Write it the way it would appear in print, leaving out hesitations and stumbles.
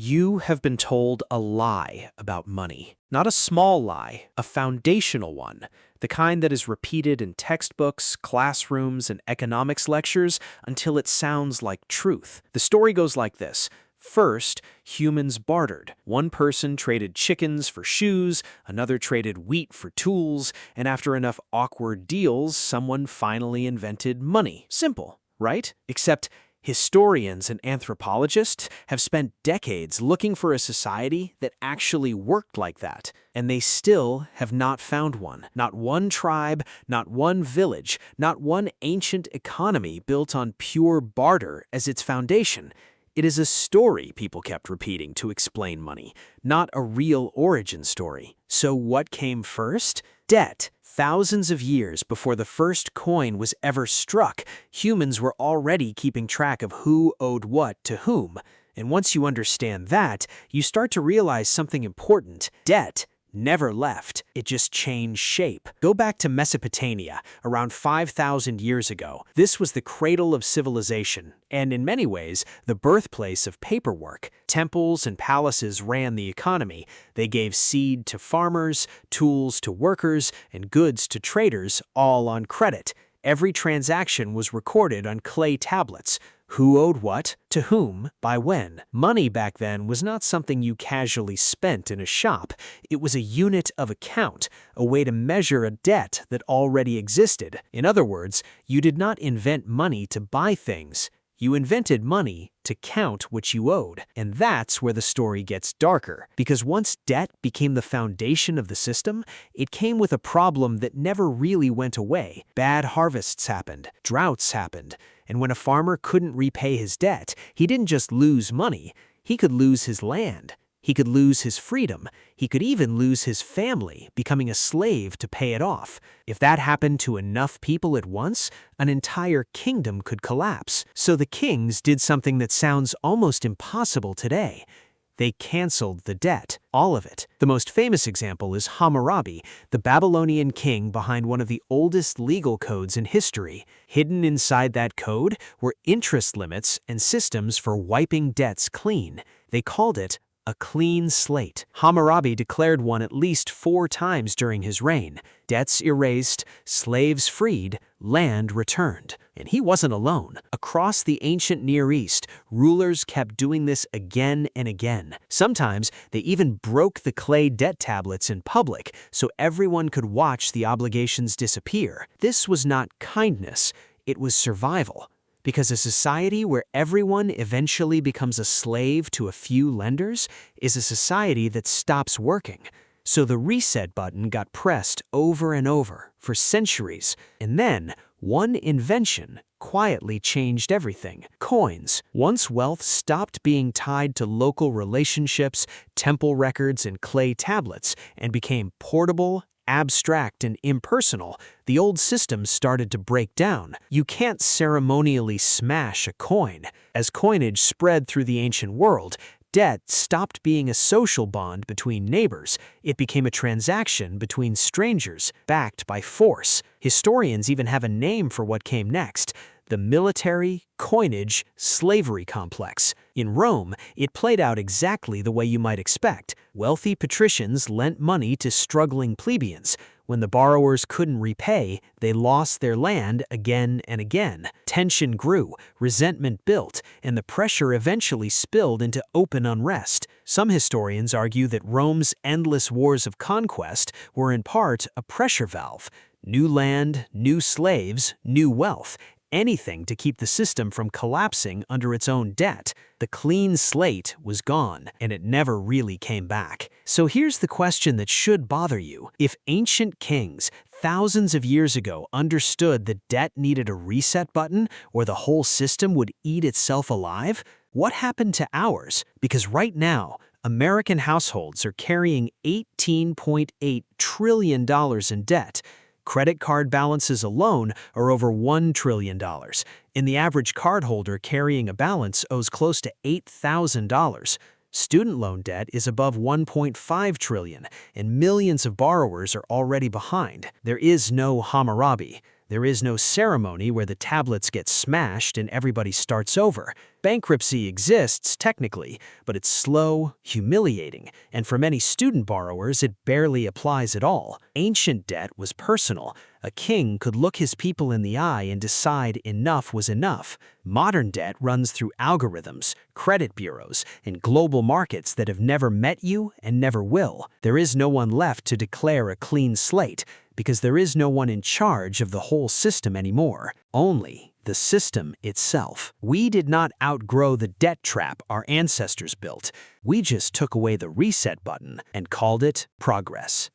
You have been told a lie about money. Not a small lie, a foundational one. The kind that is repeated in textbooks, classrooms, and economics lectures until it sounds like truth. The story goes like this. First, humans bartered. One person traded chickens for shoes, another traded wheat for tools, and after enough awkward deals, someone finally invented money. Simple, right? Except historians and anthropologists have spent decades looking for a society that actually worked like that, and they still have not found one. Not one tribe, not one village, not one ancient economy built on pure barter as its foundation. It is a story people kept repeating to explain money, not a real origin story. So what came first? Debt. Thousands of years before the first coin was ever struck, humans were already keeping track of who owed what to whom. And once you understand that, you start to realize something important. Debt never left. It just changed shape. Go back to Mesopotamia, around 5,000 years ago. This was the cradle of civilization, and in many ways, the birthplace of paperwork. Temples and palaces ran the economy. They gave seed to farmers, tools to workers, and goods to traders, all on credit. Every transaction was recorded on clay tablets. Who owed what, to whom, by when. Money back then was not something you casually spent in a shop. It was a unit of account, a way to measure a debt that already existed. In other words, you did not invent money to buy things. You invented money to count what you owed. And that's where the story gets darker. Because once debt became the foundation of the system, it came with a problem that never really went away. Bad harvests happened, droughts happened, and when a farmer couldn't repay his debt, he didn't just lose money, he could lose his land. He could lose his freedom. He could even lose his family, becoming a slave to pay it off. If that happened to enough people at once, an entire kingdom could collapse. So the kings did something that sounds almost impossible today. They canceled the debt, all of it. The most famous example is Hammurabi, the Babylonian king behind one of the oldest legal codes in history. Hidden inside that code were interest limits and systems for wiping debts clean. They called it a clean slate. Hammurabi declared one at least 4 times during his reign. Debts erased, slaves freed, land returned. And he wasn't alone. Across the ancient Near East, rulers kept doing this again and again. Sometimes they even broke the clay debt tablets in public so everyone could watch the obligations disappear. This was not kindness, it was survival. Because a society where everyone eventually becomes a slave to a few lenders is a society that stops working. So the reset button got pressed over and over for centuries, and then one invention quietly changed everything. Coins. Once wealth stopped being tied to local relationships, temple records, and clay tablets, and became portable, abstract, and impersonal, the old system started to break down. You can't ceremonially smash a coin. As coinage spread through the ancient world, debt stopped being a social bond between neighbors. It became a transaction between strangers, backed by force. Historians even have a name for what came next: the military, coinage, slavery complex. In Rome, it played out exactly the way you might expect. Wealthy patricians lent money to struggling plebeians. When the borrowers couldn't repay, they lost their land again and again. Tension grew, resentment built, and the pressure eventually spilled into open unrest. Some historians argue that Rome's endless wars of conquest were in part a pressure valve. New land, new slaves, new wealth. Anything to keep the system from collapsing under its own debt. The clean slate was gone, and it never really came back. So here's the question that should bother you. If ancient kings, thousands of years ago, understood that debt needed a reset button or the whole system would eat itself alive, what happened to ours? Because right now, American households are carrying $18.8 trillion in debt. Credit card balances alone are over $1 trillion, and the average cardholder carrying a balance owes close to $8,000. Student loan debt is above $1.5 trillion, and millions of borrowers are already behind. There is no Hammurabi. There is no ceremony where the tablets get smashed and everybody starts over. Bankruptcy exists, technically, but it's slow, humiliating, and for many student borrowers, it barely applies at all. Ancient debt was personal. A king could look his people in the eye and decide enough was enough. Modern debt runs through algorithms, credit bureaus, and global markets that have never met you and never will. There is no one left to declare a clean slate, because there is no one in charge of the whole system anymore. Only the system itself. We did not outgrow the debt trap our ancestors built. We just took away the reset button and called it progress.